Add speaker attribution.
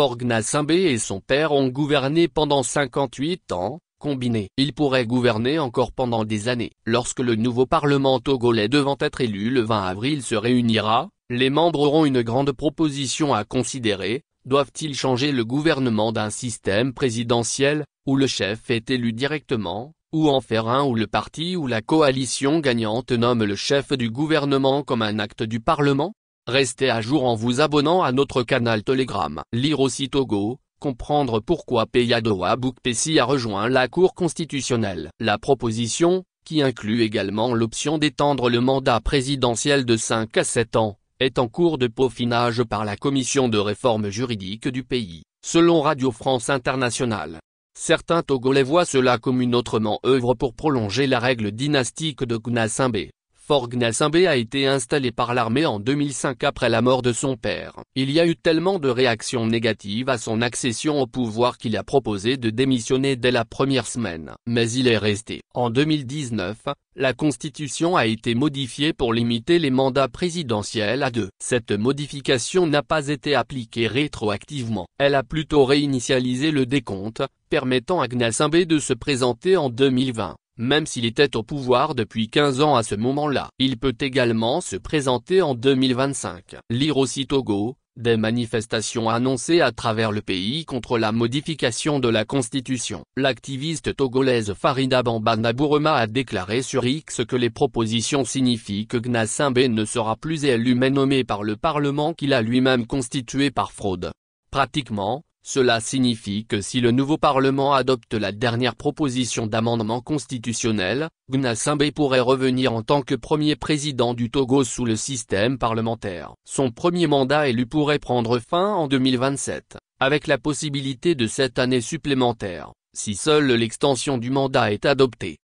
Speaker 1: Faure Gnassingbé et son père ont gouverné pendant 58 ans. Combinés, ils pourraient gouverner encore pendant des années. Lorsque le nouveau parlement togolais devant être élu le 20 avril se réunira, les membres auront une grande proposition à considérer. Doivent-ils changer le gouvernement d'un système présidentiel, où le chef est élu directement, ou en faire un où le parti ou la coalition gagnante nomme le chef du gouvernement comme un acte du Parlement? Restez à jour en vous abonnant à notre canal Telegram. Lire aussi Togo, comprendre pourquoi Peyadoa Boukpessi a rejoint la Cour constitutionnelle. La proposition, qui inclut également l'option d'étendre le mandat présidentiel de 5 à 7 ans, est en cours de peaufinage par la Commission de réforme juridique du pays, selon Radio France Internationale. Certains Togolais voient cela comme une autrement œuvre pour prolonger la règle dynastique de Gnassingbé. Faure Gnassingbé a été installé par l'armée en 2005 après la mort de son père. Il y a eu tellement de réactions négatives à son accession au pouvoir qu'il a proposé de démissionner dès la première semaine. Mais il est resté. En 2019, la Constitution a été modifiée pour limiter les mandats présidentiels à 2. Cette modification n'a pas été appliquée rétroactivement. Elle a plutôt réinitialisé le décompte, permettant à Gnassingbé de se présenter en 2020. Même s'il était au pouvoir depuis 15 ans à ce moment-là. Il peut également se présenter en 2025. Lire aussi Togo, des manifestations annoncées à travers le pays contre la modification de la Constitution. L'activiste togolaise Farida Bambana Bourema a déclaré sur X que les propositions signifient que Gnassingbé ne sera plus élu mais nommé par le Parlement qu'il a lui-même constitué par fraude. Pratiquement, cela signifie que si le nouveau Parlement adopte la dernière proposition d'amendement constitutionnel, Gnassingbé pourrait revenir en tant que premier président du Togo sous le système parlementaire. Son premier mandat élu pourrait prendre fin en 2027, avec la possibilité de 7 années supplémentaires, si seule l'extension du mandat est adoptée.